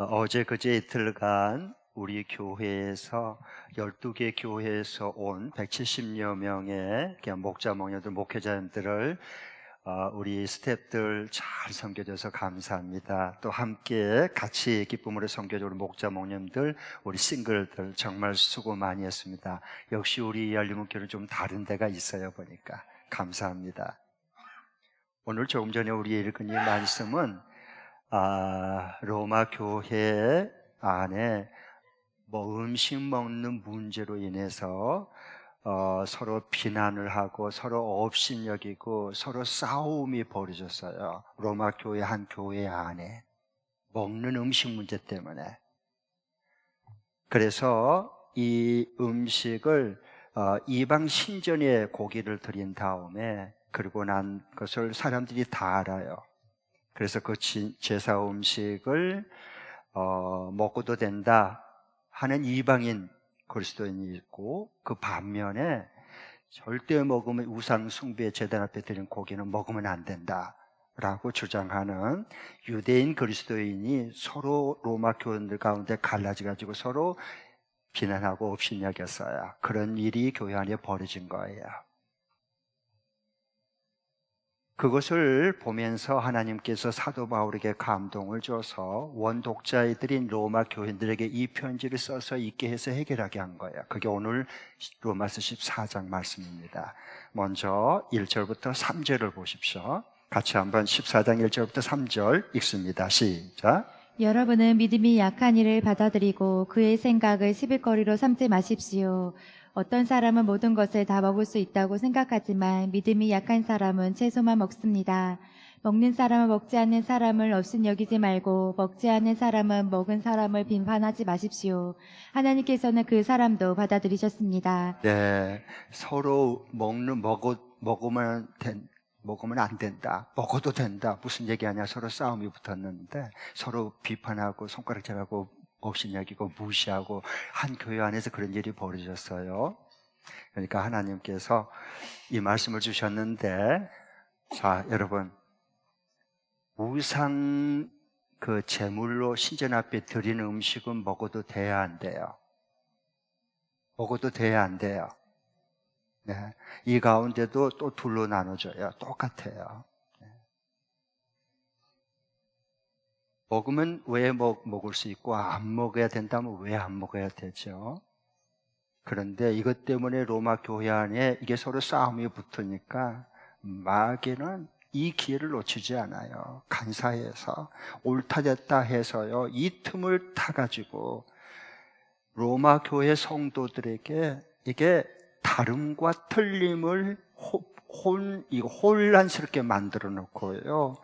어제 그제 이틀간 우리 교회에서 12개 교회에서 온 170여 명의 목자, 목녀들, 목회자들을 우리 스태프들 잘 섬겨줘서 감사합니다. 또 함께 같이 기쁨으로 섬겨줘 우리 목자, 목녀들, 우리 싱글들 정말 수고 많이 했습니다. 역시 우리 열린문교는 좀 다른 데가 있어요 보니까 감사합니다. 오늘 조금 전에 우리 읽은 이 말씀은 로마 교회 안에 음식 먹는 문제로 인해서 서로 비난을 하고 서로 업신여기고 서로 싸움이 벌어졌어요. 로마 교회 한 교회 안에 먹는 음식 문제 때문에. 그래서 이 음식을 이방 신전에 고기를 드린 다음에 그리고 난 것을 사람들이 다 알아요. 그래서 그 제사 음식을 먹어도 된다 하는 이방인 그리스도인이 있고, 그 반면에 절대 먹으면 우상 숭배 제단 앞에 드린 고기는 먹으면 안 된다라고 주장하는 유대인 그리스도인이 서로 로마 교인들 가운데 갈라져가지고 서로 비난하고 업신여겼어요. 그런 일이 교회 안에 벌어진 거예요. 그것을 보면서 하나님께서 사도 바울에게 감동을 줘서 원독자들인 로마 교인들에게 이 편지를 써서 읽게 해서 해결하게 한 거예요. 그게 오늘 로마서 14장 말씀입니다. 먼저 1절부터 3절을 보십시오. 같이 한번 14장 1절부터 3절 읽습니다. 시작. 여러분은 믿음이 약한 이를 받아들이고 그의 생각을 시비거리로 삼지 마십시오. 어떤 사람은 모든 것을 다 먹을 수 있다고 생각하지만 믿음이 약한 사람은 채소만 먹습니다. 먹는 사람은 먹지 않는 사람을 업신여기지 말고 먹지 않는 사람은 먹은 사람을 비판하지 마십시오. 하나님께서는 그 사람도 받아들이셨습니다. 네, 서로 먹으면 안 된다, 먹어도 된다, 무슨 얘기 아니야. 서로 싸움이 붙었는데 서로 비판하고 손가락질하고 업신여기고 무시하고 한 교회 안에서 그런 일이 벌어졌어요. 그러니까 하나님께서 이 말씀을 주셨는데, 자 여러분, 우상 그 제물로 신전 앞에 드리는 음식은 먹어도 돼야 안 돼요? 먹어도 돼야 안 돼요? 네. 이 가운데도 또 둘로 나눠져요. 똑같아요. 먹으면 왜 먹을 수 있고 안 먹어야 된다면 왜 안 먹어야 되죠? 그런데 이것 때문에 로마 교회 안에 이게 서로 싸움이 붙으니까 마귀는 이 기회를 놓치지 않아요. 간사해서 옳다 됐다 해서요, 이 틈을 타가지고 로마 교회 성도들에게 이게 다름과 틀림을 혼란스럽게 만들어 놓고요,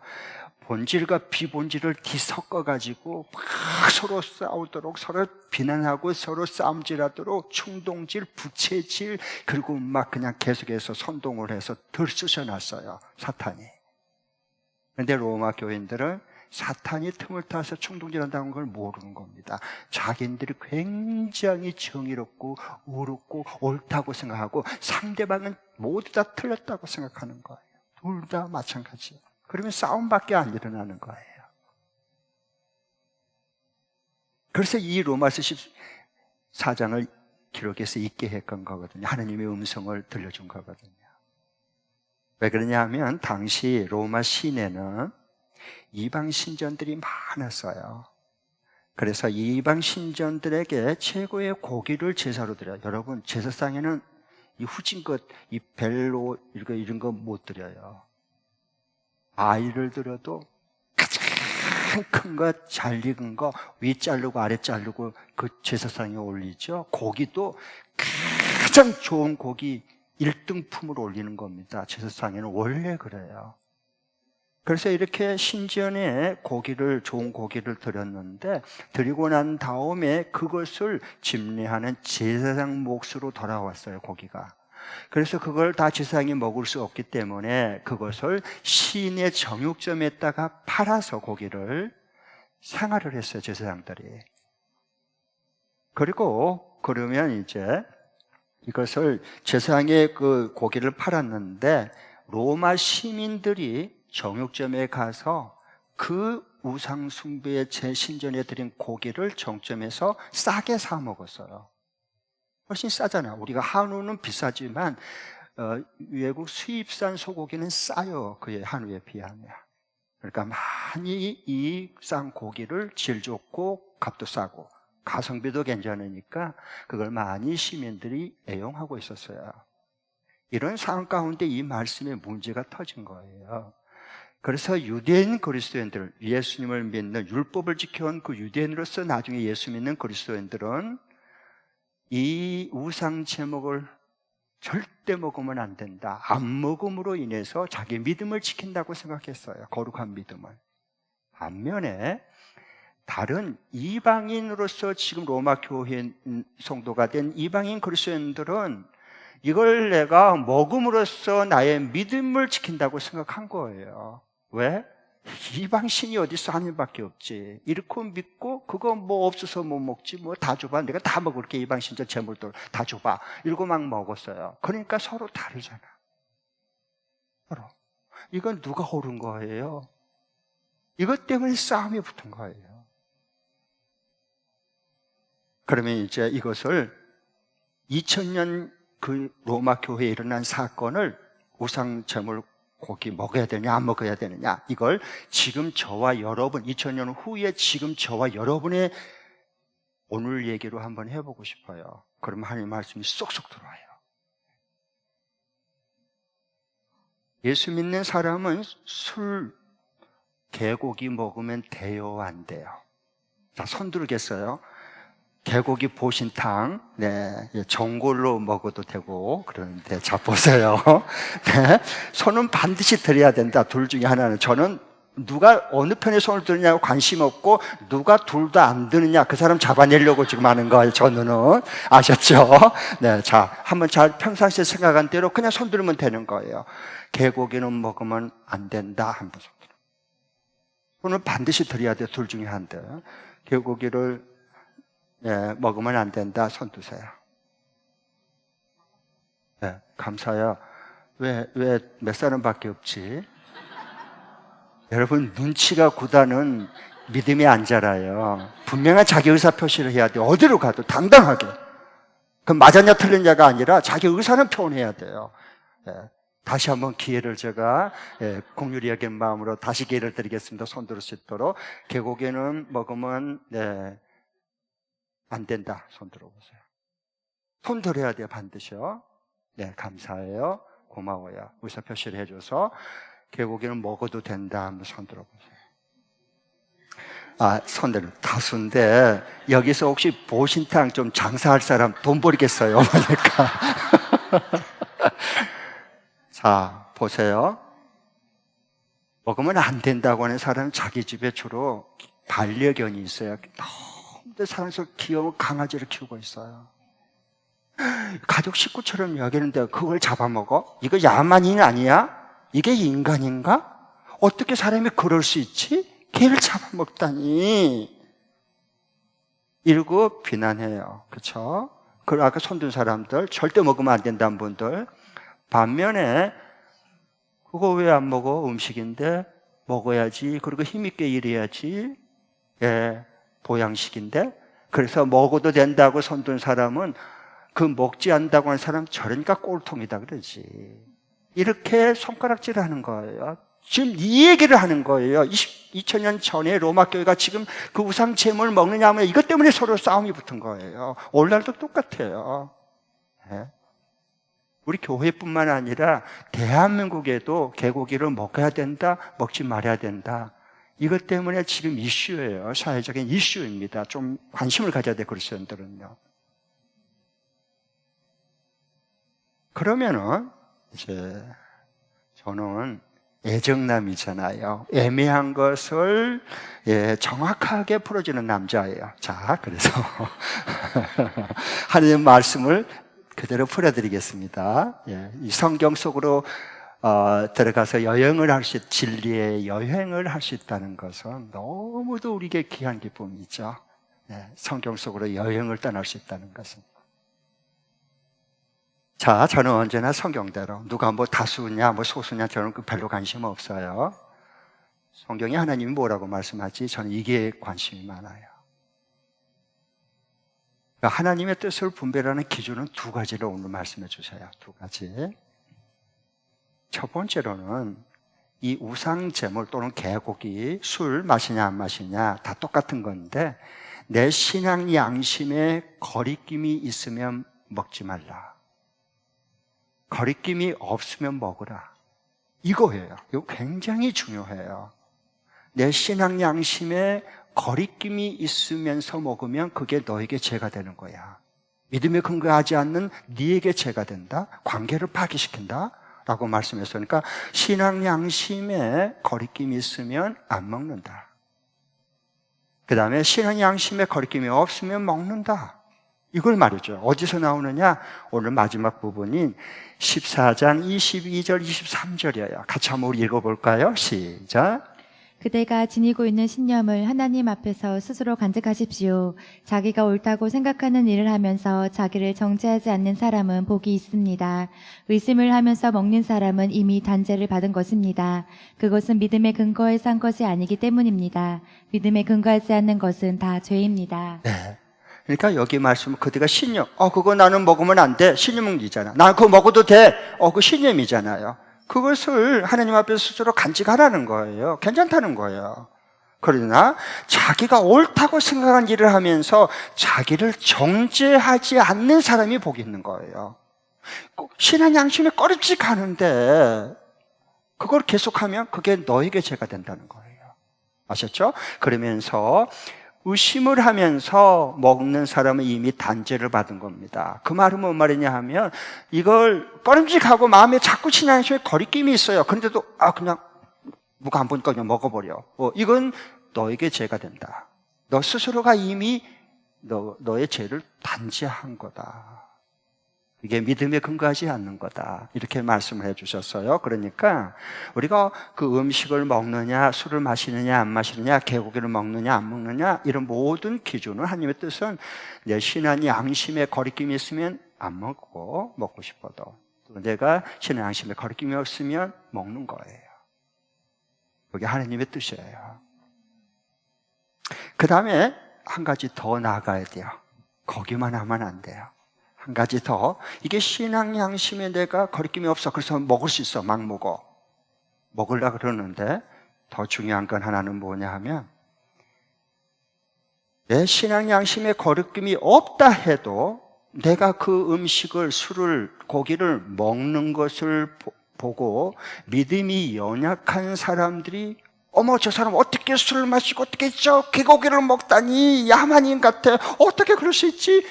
본질과 비본질을 뒤섞어가지고 막 서로 싸우도록, 서로 비난하고 서로 싸움질하도록 충동질, 부채질, 그리고 막 그냥 계속해서 선동을 해서 들쑤셔놨어요, 사탄이. 그런데 로마 교인들은 사탄이 틈을 타서 충동질한다는 걸 모르는 겁니다. 자기들이 굉장히 정의롭고 옳고 옳다고 생각하고 상대방은 모두 다 틀렸다고 생각하는 거예요. 둘 다 마찬가지예요. 그러면 싸움밖에 안 일어나는 거예요. 그래서 이 로마서 14장을 기록해서 읽게 했던 거거든요. 하나님의 음성을 들려준 거거든요. 왜 그러냐면 당시 로마 시내는 이방 신전들이 많았어요. 그래서 이방 신전들에게 최고의 고기를 제사로 드려요. 여러분, 제사상에는 이 후진 것, 이 벨로 이런 거 못 드려요. 아이를 들어도 가장 큰 거, 잘 익은 거 위 자르고 아래 자르고 그 제사상에 올리죠. 고기도 가장 좋은 고기 1등품을 올리는 겁니다. 제사상에는 원래 그래요. 그래서 이렇게 신전에 좋은 고기를 드렸는데, 드리고 난 다음에 그것을 집례하는 제사장 몫으로 돌아왔어요, 고기가. 그래서 그걸 다 제사장이 먹을 수 없기 때문에 그것을 시내 정육점에다가 팔아서 고기를 생활을 했어요, 제사장들이. 그러면 이제 이것을 제사장에 그 고기를 팔았는데, 로마 시민들이 정육점에 가서 그 우상 숭배의 제 신전에 드린 고기를 정점에서 싸게 사 먹었어요. 훨씬 싸잖아요. 우리가 한우는 비싸지만 외국 수입산 소고기는 싸요. 그의 한우에 비하면. 그러니까 많이 이 싼 고기를 질 좋고 값도 싸고 가성비도 괜찮으니까 그걸 많이 시민들이 애용하고 있었어요. 이런 상황 가운데 이 말씀에 문제가 터진 거예요. 그래서 유대인 그리스도인들, 예수님을 믿는 율법을 지켜온 그 유대인으로서 나중에 예수 믿는 그리스도인들은 이 우상 제목을 절대 먹으면 안 된다. 안 먹음으로 인해서 자기 믿음을 지킨다고 생각했어요. 거룩한 믿음을. 반면에 다른 이방인으로서 지금 로마 교회 성도가 된 이방인 그리스도인들은 이걸 내가 먹음으로써 나의 믿음을 지킨다고 생각한 거예요. 왜? 이방신이 어디서 하나님밖에 없지. 이렇게 믿고 그거 뭐 없어서 못 먹지. 뭐 다 줘봐. 내가 다 먹을게. 이방신들 재물들 다 줘봐. 이러고 막 먹었어요. 그러니까 서로 다르잖아. 서로. 이건 누가 옳은 거예요? 이것 때문에 싸움이 붙은 거예요. 그러면 이제 이것을 2000년 그 로마 교회에 일어난 사건을 우상 제물 고기 먹어야 되냐 안 먹어야 되느냐, 이걸 지금 저와 여러분 2000년 후에 지금 저와 여러분의 오늘 얘기로 한번 해보고 싶어요. 그러면 하나님 말씀이 쏙쏙 들어와요. 예수 믿는 사람은 술, 개고기 먹으면 돼요 안 돼요? 자, 손 들겠어요? 개고기 보신탕, 네, 전골로 먹어도 되고 그러는데, 자 보세요. 네, 손은 반드시 들어야 된다. 둘 중에 하나는. 저는 누가 어느 편에 손을 드느냐고 관심 없고 누가 둘 다 안 드느냐 그 사람 잡아내려고 지금 하는 거예요. 저 눈은. 아셨죠? 네, 자 한번 잘 평상시에 생각한 대로 그냥 손 들면 되는 거예요. 개고기는 먹으면 안 된다. 한번 손 들어. 손은 반드시 들어야 돼. 둘 중에 한대. 개고기를 먹으면 안 된다. 손 드세요. 네, 감사해요. 왜 몇 사람밖에 없지? 여러분, 눈치가 고다는 믿음이 안 자라요. 분명한 자기 의사 표시를 해야 돼요. 어디로 가도 당당하게. 그럼 맞았냐 틀렸냐가 아니라 자기 의사는 표현해야 돼요. 다시 한번 기회를 제가 공유리 여긴 마음으로 다시 기회를 드리겠습니다. 손 들을 수 있도록. 개고기는 먹으면 안 된다. 손 들어보세요. 손 들어야 돼요. 반드시요. 네, 감사해요. 고마워요. 의사 표시를 해줘서. 개고기는 먹어도 된다. 한번 손 들어보세요. 아, 손들 다수인데 여기서 혹시 보신탕 좀 장사할 사람 돈 버리겠어요? 그러니까. 자, 보세요. 먹으면 안 된다고 하는 사람은 자기 집에 주로 반려견이 있어요. 너무 사랑스러운 귀여운 강아지를 키우고 있어요. 가족 식구처럼 여기는데 그걸 잡아먹어? 이거 야만인 아니야? 이게 인간인가? 어떻게 사람이 그럴 수 있지? 개를 잡아먹다니. 이러고 비난해요. 그렇죠? 그 아까 손든 사람들, 절대 먹으면 안 된다는 분들. 반면에 그거 왜 안 먹어? 음식인데 먹어야지. 그리고 힘있게 일해야지. 보양식인데. 그래서 먹어도 된다고 손든 사람은 그 먹지 않는다고 하는 사람 저러니까 꼴통이다 그러지. 이렇게 손가락질 하는 거예요. 지금 이 얘기를 하는 거예요. 2000년 전에 로마 교회가 지금 그 우상 제물 먹느냐 하면 이것 때문에 서로 싸움이 붙은 거예요. 오늘날도 똑같아요. 우리 교회뿐만 아니라 대한민국에도 개고기를 먹어야 된다, 먹지 말아야 된다. 이것 때문에 지금 이슈예요. 사회적인 이슈입니다. 좀 관심을 가져야 돼, 그리스도인들은요. 그러면은 이제 저는 애정남이잖아요. 애매한 것을 정확하게 풀어주는 남자예요. 자, 그래서 하나님 말씀을 그대로 풀어드리겠습니다. 이 성경 속으로 들어가서 여행을 할 수, 진리의 여행을 할 수 있다는 것은 너무도 우리에게 귀한 기쁨이죠. 성경 속으로 여행을 떠날 수 있다는 것은. 자, 저는 언제나 성경대로 누가 뭐 다수냐 뭐 소수냐 저는 별로 관심 없어요. 성경에 하나님이 뭐라고 말씀하지? 저는 이게 관심이 많아요. 그러니까 하나님의 뜻을 분별하는 기준은 두 가지를 오늘 말씀해 주세요. 두 가지. 첫 번째로는 이 우상제물 또는 개고기, 술 마시냐 안 마시냐 다 똑같은 건데 내 신앙 양심에 거리낌이 있으면 먹지 말라. 거리낌이 없으면 먹으라. 이거예요. 이거 굉장히 중요해요. 내 신앙 양심에 거리낌이 있으면서 먹으면 그게 너에게 죄가 되는 거야. 믿음에 근거하지 않는 네에게 죄가 된다. 관계를 파괴시킨다 라고 말씀했어요. 그러니까 신앙 양심에 거리낌이 있으면 안 먹는다. 그 다음에 신앙 양심에 거리낌이 없으면 먹는다. 이걸 말이죠. 어디서 나오느냐? 오늘 마지막 부분인 14장 22절 23절이에요. 같이 한번 우리 읽어볼까요? 시작. 그대가 지니고 있는 신념을 하나님 앞에서 스스로 간직하십시오. 자기가 옳다고 생각하는 일을 하면서 자기를 정죄하지 않는 사람은 복이 있습니다. 의심을 하면서 먹는 사람은 이미 단죄를 받은 것입니다. 그것은 믿음의 근거에 산 것이 아니기 때문입니다. 믿음에 근거하지 않는 것은 다 죄입니다. 네. 그러니까 여기 말씀은 그대가 신념, 그거 나는 먹으면 안 돼. 신념이잖아. 난 그거 먹어도 돼. 그 신념이잖아요. 그것을 하나님 앞에서 스스로 간직하라는 거예요. 괜찮다는 거예요. 그러나 자기가 옳다고 생각한 일을 하면서 자기를 정죄하지 않는 사람이 복이 있는 거예요. 신앙 양심에 꺼림칙하는데 그걸 계속하면 그게 너에게 죄가 된다는 거예요. 아셨죠? 그러면서 의심을 하면서 먹는 사람은 이미 단죄를 받은 겁니다. 그 말은 뭔 말이냐 하면 이걸 꺼림직하고 마음에 자꾸 신앙 양심에 거리낌이 있어요. 그런데도 그냥 누가 안 보니까 그냥 먹어버려. 이건 너에게 죄가 된다. 너 스스로가 이미 너의 죄를 단죄한 거다. 이게 믿음에 근거하지 않는 거다. 이렇게 말씀을 해주셨어요. 그러니까 우리가 그 음식을 먹느냐, 술을 마시느냐, 안 마시느냐, 개고기를 먹느냐, 안 먹느냐 이런 모든 기준은 하나님의 뜻은 내 신앙 양심에 거리낌이 있으면 안 먹고 먹고 싶어도 또 내가 신앙 양심에 거리낌이 없으면 먹는 거예요. 그게 하나님의 뜻이에요. 그 다음에 한 가지 더 나아가야 돼요. 거기만 하면 안 돼요. 한 가지 더. 이게 신앙 양심에 내가 거리낌이 없어. 그래서 먹을 수 있어. 막 먹으려고 그러는데 더 중요한 건 하나는 뭐냐 하면 내 신앙 양심에 거리낌이 없다 해도 내가 그 음식을, 술을, 고기를 먹는 것을 보고 믿음이 연약한 사람들이 저 사람 어떻게 술을 마시고 어떻게 저 개고기를 먹다니 야만인 같아. 어떻게 그럴 수 있지?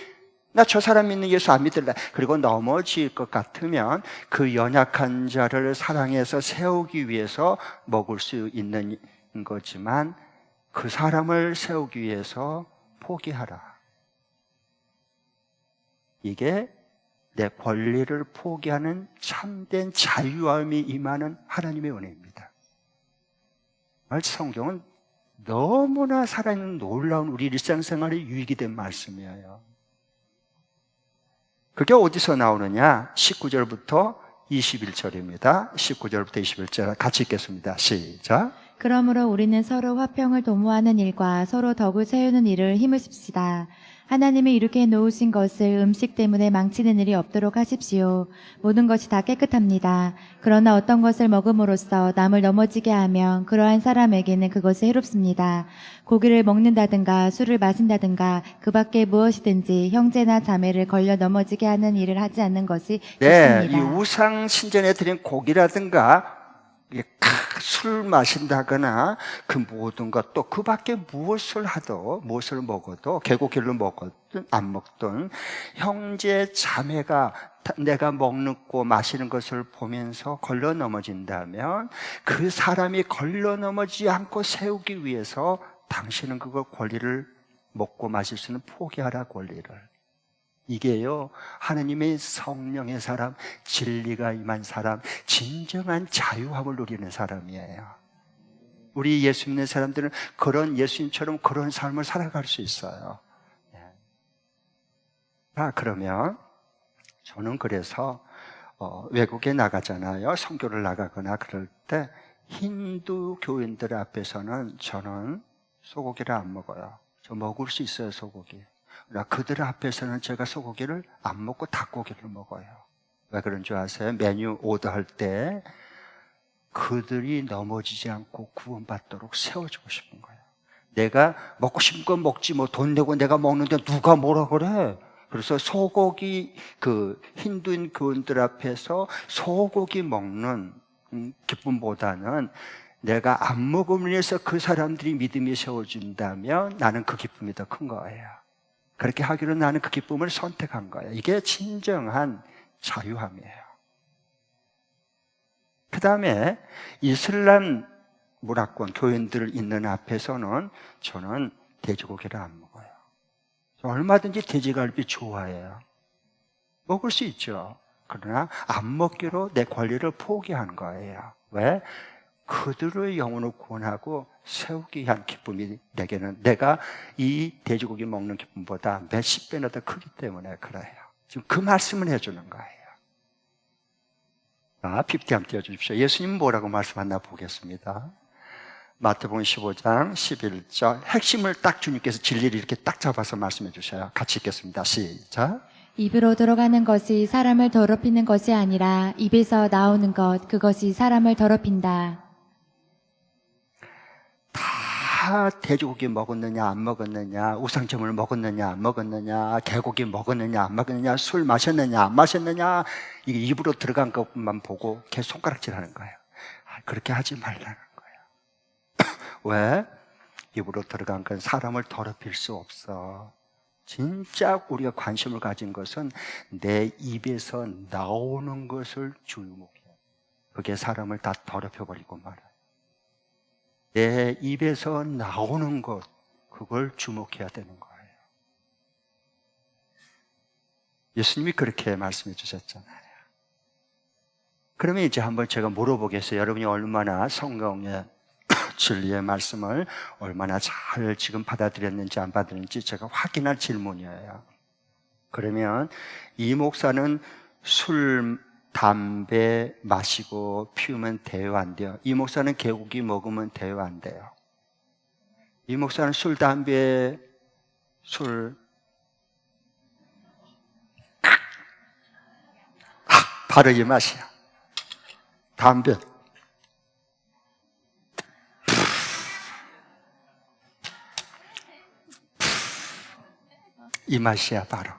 나 저 사람 믿는 예수 안 믿을래. 그리고 넘어질 것 같으면 그 연약한 자를 사랑해서 세우기 위해서 먹을 수 있는 거지만 그 사람을 세우기 위해서 포기하라. 이게 내 권리를 포기하는 참된 자유함이 임하는 하나님의 은혜입니다. 성경은 너무나 살아있는 놀라운 우리 일상생활에 유익이 된 말씀이에요. 그게 어디서 나오느냐? 19절부터 21절입니다. 19절부터 21절 같이 읽겠습니다. 시작. 그러므로 우리는 서로 화평을 도모하는 일과 서로 덕을 세우는 일을 힘으십시다. 하나님이 이렇게 놓으신 것을 음식 때문에 망치는 일이 없도록 하십시오. 모든 것이 다 깨끗합니다. 그러나 어떤 것을 먹음으로써 남을 넘어지게 하면 그러한 사람에게는 그것이 해롭습니다. 고기를 먹는다든가 술을 마신다든가 그 밖에 무엇이든지 형제나 자매를 걸려 넘어지게 하는 일을 하지 않는 것이 좋습니다. 이 우상 신전에 드린 고기라든가 술 마신다거나 그 모든 것 또 그 밖에 무엇을 먹어도 개고기를 먹었든 안 먹든 형제 자매가 내가 먹고 마시는 것을 보면서 걸러 넘어진다면 그 사람이 걸러 넘어지지 않고 세우기 위해서 당신은 그거 권리를 먹고 마실 수는 포기하라 권리를. 이게요, 하나님의 성령의 사람, 진리가 임한 사람, 진정한 자유함을 누리는 사람이에요. 우리 예수 믿는 사람들은 그런 예수님처럼 그런 삶을 살아갈 수 있어요. 그러면 저는 그래서 외국에 나가잖아요. 선교를 나가거나 그럴 때 힌두 교인들 앞에서는 저는 소고기를 안 먹어요. 저 먹을 수 있어요, 소고기. 그러나 그들 앞에서는 제가 소고기를 안 먹고 닭고기를 먹어요. 왜 그런 줄 아세요? 메뉴 오더할 때 그들이 넘어지지 않고 구원받도록 세워주고 싶은 거예요. 내가 먹고 싶은 건 먹지 뭐 돈 내고 내가 먹는데 누가 뭐라 그래? 그래서 소고기, 힌두인 교인들 앞에서 소고기 먹는 기쁨보다는 내가 안 먹음을 위해서 그 사람들이 믿음이 세워준다면 나는 그 기쁨이 더 큰 거예요. 그렇게 하기로 나는 그 기쁨을 선택한 거예요. 이게 진정한 자유함이에요. 그 다음에 이슬람 문화권 교인들 있는 앞에서는 저는 돼지고기를 안 먹어요. 얼마든지 돼지갈비 좋아해요. 먹을 수 있죠. 그러나 안 먹기로 내 권리를 포기한 거예요. 왜? 그들의 영혼을 구원하고 세우기 위한 기쁨이 내게는 내가 이 돼지고기 먹는 기쁨보다 몇십 배나 더 크기 때문에 그래요. 지금 그 말씀을 해주는 거예요. 자, 50 한번 띄워주십시오. 예수님 뭐라고 말씀하나 보겠습니다. 마태복음 15장 11절 핵심을 딱 주님께서 진리를 이렇게 딱 잡아서 말씀해 주셔요. 같이 읽겠습니다. 시작. 입으로 들어가는 것이 사람을 더럽히는 것이 아니라 입에서 나오는 것, 그것이 사람을 더럽힌다. 다 돼지고기 먹었느냐 안 먹었느냐, 우상점을 먹었느냐 안 먹었느냐, 개고기 먹었느냐 안 먹었느냐, 술 마셨느냐 안 마셨느냐, 이게 입으로 들어간 것만 보고 계속 손가락질하는 거예요. 그렇게 하지 말라는 거예요. 왜? 입으로 들어간 건 사람을 더럽힐 수 없어. 진짜 우리가 관심을 가진 것은 내 입에서 나오는 것을 주목해요. 그게 사람을 다 더럽혀버리고 말아요. 내 입에서 나오는 것, 그걸 주목해야 되는 거예요. 예수님이 그렇게 말씀해 주셨잖아요. 그러면 이제 한번 제가 물어보겠어요. 여러분이 얼마나 성경의 진리의 말씀을 얼마나 잘 지금 받아들였는지 안 받았는지 제가 확인할 질문이에요. 그러면 이 목사는 술, 담배 마시고 피우면 돼요, 안 돼요? 이 목사는 개고기 먹으면 돼요, 안 돼요? 이 목사는 술, 담배, 바로 이 맛이야. 담배. 이 맛이야, 바로.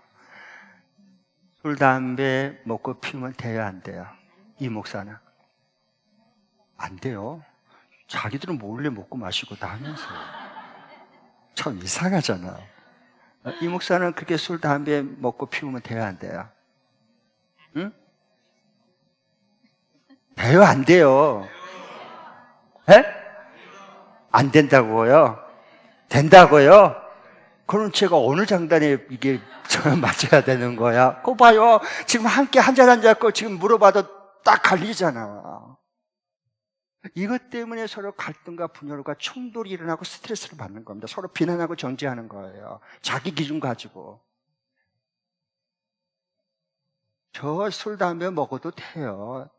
술, 담배 먹고 피우면 돼요, 안 돼요? 이 목사는? 안 돼요. 자기들은 몰래 먹고 마시고 다 하면서. 참 이상하잖아. 이 목사는 그렇게 술, 담배 먹고 피우면 돼요, 안 돼요? 응? 돼요, 안 돼요? 에? 안 된다고요? 된다고요? 그럼 제가 어느 장단에 이게 맞아야 되는 거야? 그거 봐요. 지금 함께 한잔 앉았고 지금 물어봐도 딱 갈리잖아. 이것 때문에 서로 갈등과 분열과 충돌이 일어나고 스트레스를 받는 겁니다. 서로 비난하고 정죄하는 거예요. 자기 기준 가지고. 저 술, 담배 먹어도 돼요.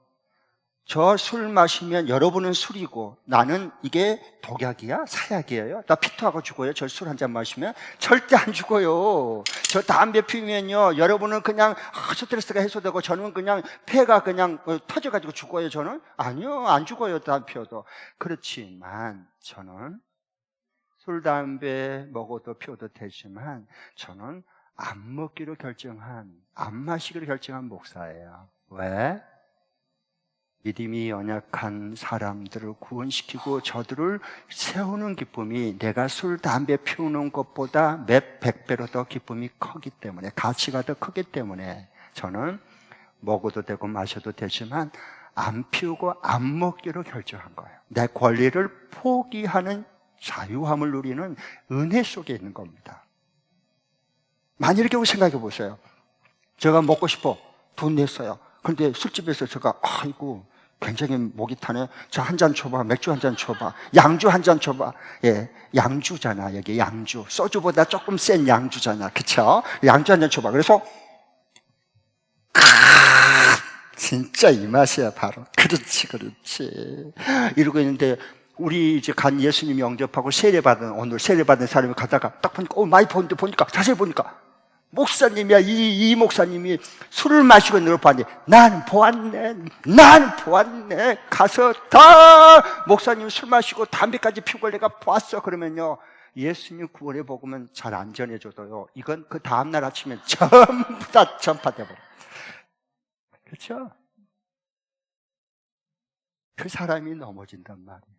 저 술 마시면 여러분은 술이고 나는 이게 독약이야? 사약이에요? 나 피토하고 죽어요? 저 술 한 잔 마시면? 절대 안 죽어요. 저 담배 피우면요 여러분은 그냥 스트레스가 해소되고 저는 그냥 폐가 그냥 터져가지고 죽어요. 저는? 아니요, 안 죽어요. 담배 피워도. 그렇지만 저는 술, 담배 먹어도 피워도 되지만 저는 안 먹기로 결정한, 안 마시기로 결정한 목사예요. 왜? 믿음이 연약한 사람들을 구원시키고 저들을 세우는 기쁨이 내가 술, 담배 피우는 것보다 몇 백 배로 더 기쁨이 크기 때문에, 가치가 더 크기 때문에 저는 먹어도 되고 마셔도 되지만 안 피우고 안 먹기로 결정한 거예요. 내 권리를 포기하는 자유함을 누리는 은혜 속에 있는 겁니다. 만일 경우 생각해 보세요. 제가 먹고 싶어. 돈 냈어요. 근데 술집에서 제가 아이고 굉장히 목이 타네. 저 한 잔 줘봐. 맥주 한 잔 줘봐. 양주 한 잔 줘봐. 예, 양주잖아. 여기 양주. 소주보다 조금 센 양주잖아. 그쵸? 양주 한 잔 줘봐. 그래서 진짜 이 맛이야, 바로. 그렇지, 그렇지. 이러고 있는데, 우리 이제 간 예수님 영접하고 오늘 세례받은 사람이 가다가 딱 보니까, 많이 보니까, 자세히 보니까, 목사님이야. 이 목사님이 술을 마시고 있는 걸 봤는데, 나는 보았네. 가서 다 목사님 술 마시고 담배까지 피우고 걸 내가 보았어. 그러면요, 예수님 구원의 복음은 잘 안 전해줘도요, 이건 그 다음날 아침에 전부 다 전파돼버려. 그렇죠? 그 사람이 넘어진단 말이에요.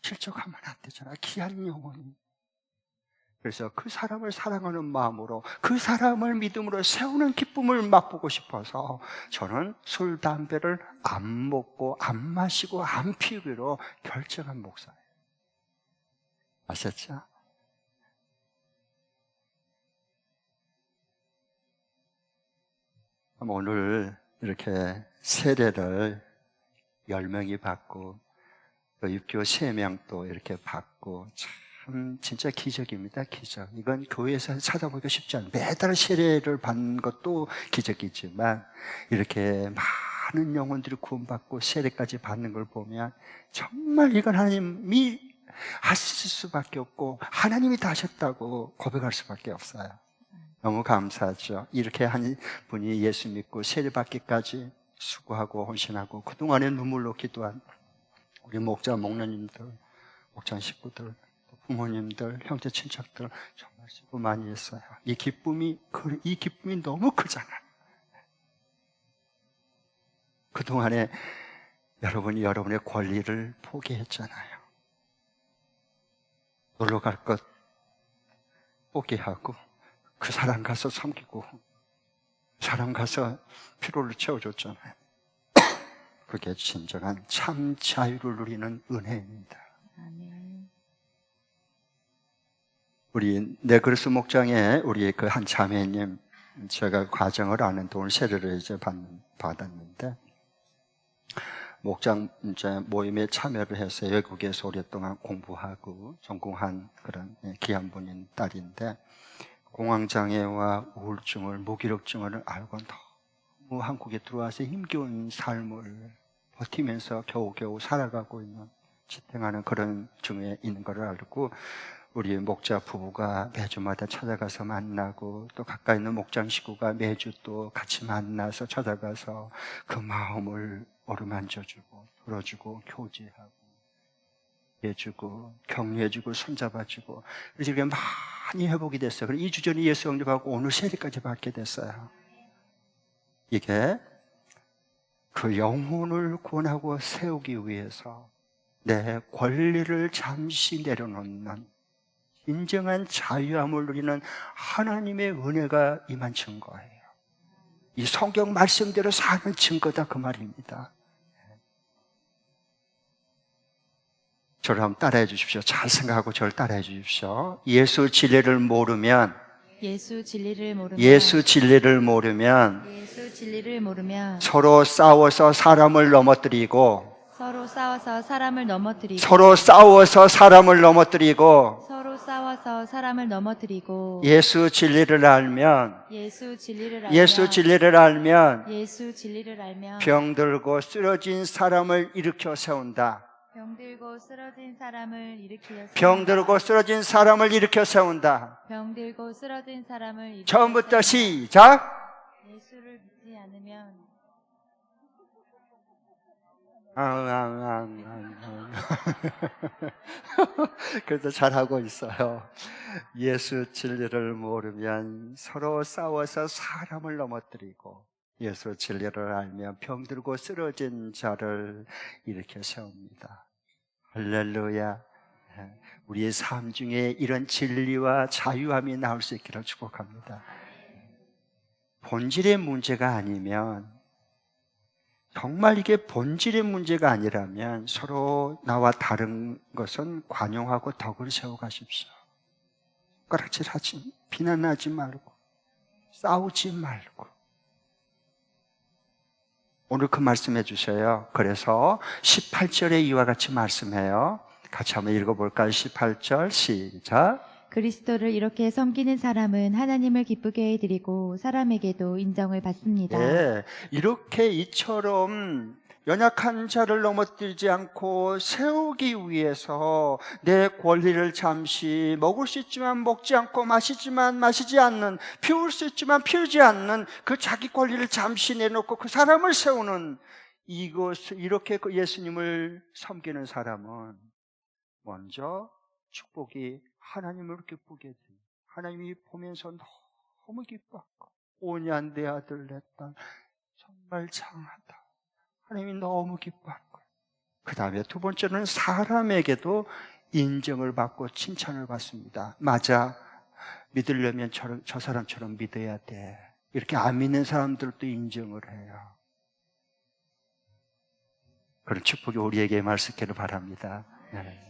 실족하면 안 되잖아. 귀한 영혼이. 그래서 그 사람을 사랑하는 마음으로 그 사람을 믿음으로 세우는 기쁨을 맛보고 싶어서 저는 술, 담배를 안 먹고 안 마시고 안 피우기로 결정한 목사예요. 아셨죠? 오늘 이렇게 세례를 10명이 받고 또 육교 3명 또 이렇게 받고 참 진짜 기적입니다. 기적. 이건 교회에서 찾아보기가 쉽지 않아요. 매달 세례를 받는 것도 기적이지만 이렇게 많은 영혼들이 구원받고 세례까지 받는 걸 보면 정말 이건 하나님이 하실 수밖에 없고 하나님이 다 하셨다고 고백할 수밖에 없어요. 너무 감사하죠. 이렇게 한 분이 예수 믿고 세례받기까지 수고하고 헌신하고 그동안에 눈물로 기도한 우리 목자, 목녀님들, 목장 식구들, 부모님들, 형제, 친척들 정말 수고 많이 했어요. 이 기쁨이 너무 크잖아요. 그동안에 여러분이 여러분의 권리를 포기했잖아요. 놀러 갈 것 포기하고 그 사람 가서 섬기고 사람 가서 피로를 채워줬잖아요. 그게 진정한 참 자유를 누리는 은혜입니다. 아멘. 우리 네그루스 목장에 우리 그 한 자매님 제가 과정을 아는데 오늘 세례를 이제 받았는데 목장 이제 모임에 참여를 해서 외국에서 오랫동안 공부하고 전공한 그런 귀한 분인 딸인데 공황장애와 우울증을 무기력증을 알고 너무 한국에 들어와서 힘겨운 삶을 버티면서 겨우겨우 살아가고 있는 지탱하는 그런 중에 있는 걸 알고 우리 목자 부부가 매주마다 찾아가서 만나고 또 가까이 있는 목장 식구가 매주 또 같이 만나서 찾아가서 그 마음을 어루만져주고 들어주고 교제하고 해주고 격려해주고 손잡아주고 그래서 이렇게 많이 회복이 됐어요. 그리고 2주 전에 예수 영접하고 오늘 세례까지 받게 됐어요. 이게 그 영혼을 구원하고 세우기 위해서 내 권리를 잠시 내려놓는 진정한 자유함을 누리는 하나님의 은혜가 임한 증거예요. 이 성경 말씀대로 사는 증거다 그 말입니다. 저를 한번 따라해 주십시오. 잘 생각하고 저를 따라해 주십시오. 예수 진리를 모르면 서로 싸워서 사람을 넘어뜨리고 예수 진리를 알면 병들고 쓰러진 사람을 일으켜 세운다. 처음부터 시작. 예수를 믿지 않으면 그래도 잘하고 있어요. 예수 진리를 모르면 서로 싸워서 사람을 넘어뜨리고 예수 진리를 알면 병들고 쓰러진 자를 일으켜 세웁니다. 할렐루야. 우리의 삶 중에 이런 진리와 자유함이 나올 수 있기를 축복합니다. 본질의 문제가 아니면 정말 이게 본질의 문제가 아니라면 서로 나와 다른 것은 관용하고 덕을 세워가십시오. 손가락질하지, 비난하지 말고 싸우지 말고. 오늘 그 말씀해 주셔요. 그래서 18절에 이와 같이 말씀해요. 같이 한번 읽어볼까요? 18절 시작. 그리스도를 이렇게 섬기는 사람은 하나님을 기쁘게 해드리고 사람에게도 인정을 받습니다. 네, 이렇게 이처럼 연약한 자를 넘어뜨리지 않고 세우기 위해서 내 권리를 잠시 먹을 수 있지만 먹지 않고 마시지만 마시지 않는, 피울 수 있지만 피우지 않는 그 자기 권리를 잠시 내놓고 그 사람을 세우는 이렇게 예수님을 섬기는 사람은 먼저 축복이 하나님을 기쁘게 돼. 하나님이 보면서 너무 기뻐하고 온유한 내 아들 내 딸 정말 장하다. 하나님이 너무 기뻐하는 거예요. 그 다음에 두 번째는 사람에게도 인정을 받고 칭찬을 받습니다. 맞아, 믿으려면 저 사람처럼 믿어야 돼. 이렇게 안 믿는 사람들도 인정을 해요. 그런 축복이 우리에게 말씀기를 바랍니다. 네.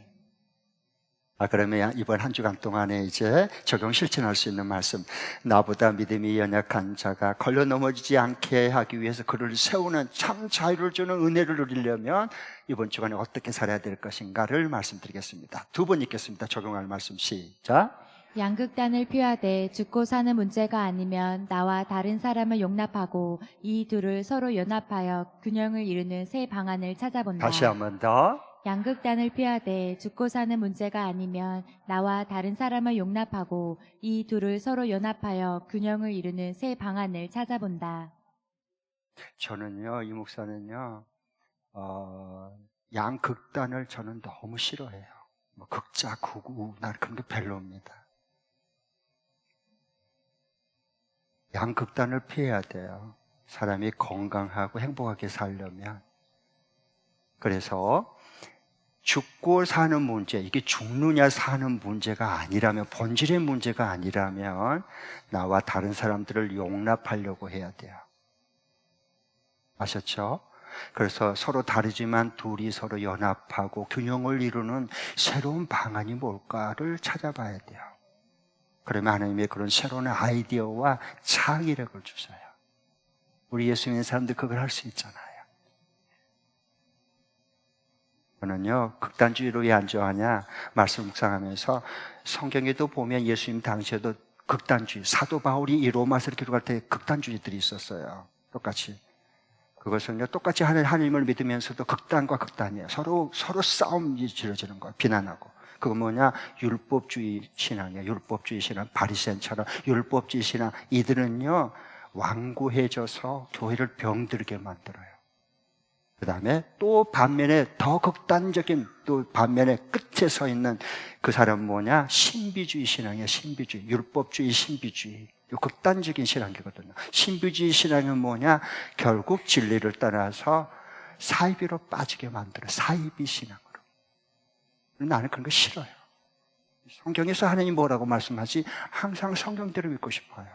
그러면 이번 한 주간 동안에 이제 적용 실천할 수 있는 말씀, 나보다 믿음이 연약한 자가 걸려 넘어지지 않게 하기 위해서 그를 세우는 참 자유를 주는 은혜를 누리려면 이번 주간에 어떻게 살아야 될 것인가를 말씀드리겠습니다. 두 번 읽겠습니다. 적용할 말씀 시작. 양극단을 피하되 죽고 사는 문제가 아니면 나와 다른 사람을 용납하고 이 둘을 서로 연합하여 균형을 이루는 새 방안을 찾아본다. 다시 한 번 더. 양극단을 피하되 죽고 사는 문제가 아니면 나와 다른 사람을 용납하고 이 둘을 서로 연합하여 균형을 이루는 새 방안을 찾아본다. 저는요, 이 목사는요, 양극단을 저는 너무 싫어해요. 뭐 극자, 극우, 난 그런 게 별로입니다. 양극단을 피해야 돼요. 사람이 건강하고 행복하게 살려면. 그래서 죽고 사는 문제, 이게 죽느냐 사는 문제가 아니라면, 본질의 문제가 아니라면 나와 다른 사람들을 용납하려고 해야 돼요. 아셨죠? 그래서 서로 다르지만 둘이 서로 연합하고 균형을 이루는 새로운 방안이 뭘까를 찾아봐야 돼요. 그러면 하나님의 그런 새로운 아이디어와 창의력을 주셔요. 우리 예수 믿는 사람들 그걸 할 수 있잖아요. 저는요, 극단주의로 왜 안 좋아하냐, 말씀 묵상하면서 성경에도 보면 예수님 당시에도 극단주의, 사도 바울이 이 로마서를 기록할 때 극단주의들이 있었어요. 똑같이. 그것은요, 똑같이 하나님을 믿으면서도 극단과 극단이에요. 서로 싸움이 지어지는 거예요. 비난하고. 그거 뭐냐? 율법주의 신앙이에요. 율법주의 신앙. 바리새인처럼 율법주의 신앙. 이들은요, 완고해져서 교회를 병들게 만들어요. 그 다음에 또 반면에 더 극단적인, 또 반면에 끝에 서 있는 그 사람은 뭐냐? 신비주의 신앙이에요. 신비주의. 율법주의, 신비주의. 극단적인 신앙이거든요. 신비주의 신앙은 뭐냐? 결국 진리를 따라서 사이비로 빠지게 만들어요. 사이비 신앙으로. 나는 그런 거 싫어요. 성경에서 하나님이 뭐라고 말씀하지? 항상 성경대로 믿고 싶어요.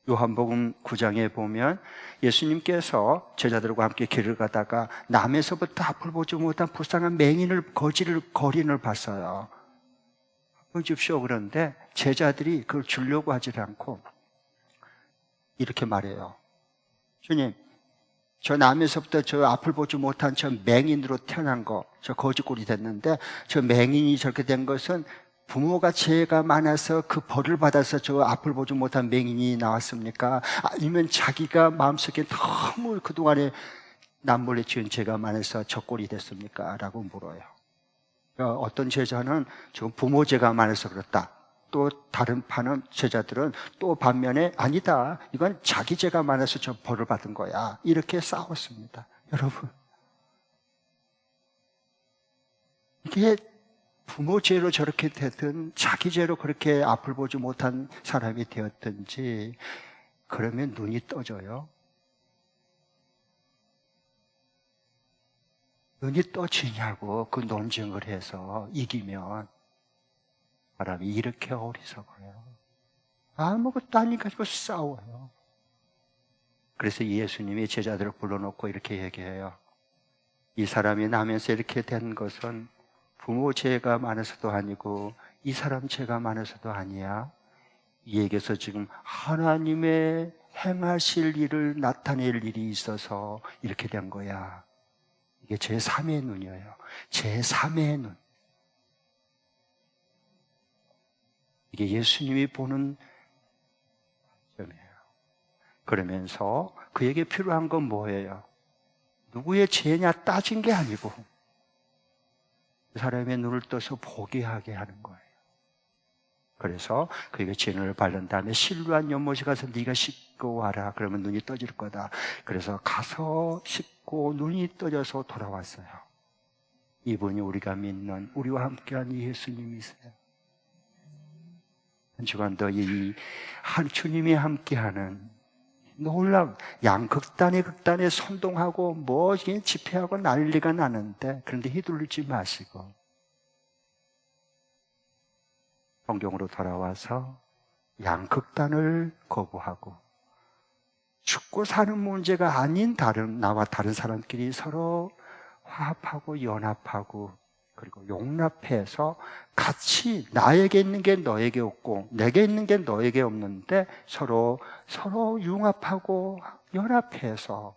요한복음 9장에 보면 예수님께서 제자들과 함께 길을 가다가 남에서부터 앞을 보지 못한 불쌍한 맹인을, 거린을 봤어요. 보십시오. 그런데 제자들이 그걸 주려고 하지 않고 이렇게 말해요. 주님, 저 남에서부터 저 앞을 보지 못한 저 맹인으로 태어난 거, 저 거지꼴이 됐는데 저 맹인이 저렇게 된 것은 부모가 죄가 많아서 그 벌을 받아서 저 앞을 보지 못한 맹인이 나왔습니까? 아니면 자기가 마음속에 너무 그동안에 남몰래 지은 죄가 많아서 저 꼴이 됐습니까? 라고 물어요. 어떤 제자는 지금 부모 죄가 많아서 그렇다. 또 다른 파는 제자들은 또 반면에 아니다. 이건 자기 죄가 많아서 저 벌을 받은 거야. 이렇게 싸웠습니다. 여러분, 이게 부모 죄로 저렇게 되든 자기 죄로 그렇게 앞을 보지 못한 사람이 되었든지 그러면 눈이 떠져요. 눈이 떠지냐고 그 논쟁을 해서 이기면 사람이 이렇게 어리석어요. 아무것도 아닌 가지고 싸워요. 그래서 예수님이 제자들을 불러놓고 이렇게 얘기해요. 이 사람이 나면서 이렇게 된 것은 부모 죄가 많아서도 아니고 이 사람 죄가 많아서도 아니야. 이 얘기에서 지금 하나님의 행하실 일을 나타낼 일이 있어서 이렇게 된 거야. 이게 제3의 눈이에요. 제3의 눈. 이게 예수님이 보는 점이에요. 그러면서 그에게 필요한 건 뭐예요? 누구의 죄냐 따진 게 아니고 그 사람의 눈을 떠서 보게 하게 하는 거예요. 그래서 그에게 진을 바른 다음에 실루한 연못에 가서 네가 씻고 와라. 그러면 눈이 떠질 거다. 그래서 가서 씻고 눈이 떠져서 돌아왔어요. 이분이 우리가 믿는 우리와 함께한 이 예수님이세요. 한 주간도 이 한 주님이 함께하는 놀라운 양극단의 극단에 선동하고 뭐 집회하고 난리가 나는데 그런데 휘둘리지 마시고 성경으로 돌아와서 양극단을 거부하고 죽고 사는 문제가 아닌 나와 다른 사람끼리 서로 화합하고 연합하고 그리고 용납해서 같이 나에게 있는 게 너에게 없고 내게 있는 게 너에게 없는데 서로 융합하고 연합해서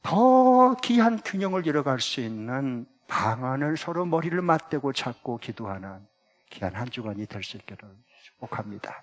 더 귀한 균형을 이뤄갈 수 있는 방안을 서로 머리를 맞대고 찾고 기도하는 귀한 한 주간이 될 수 있기를 축복합니다.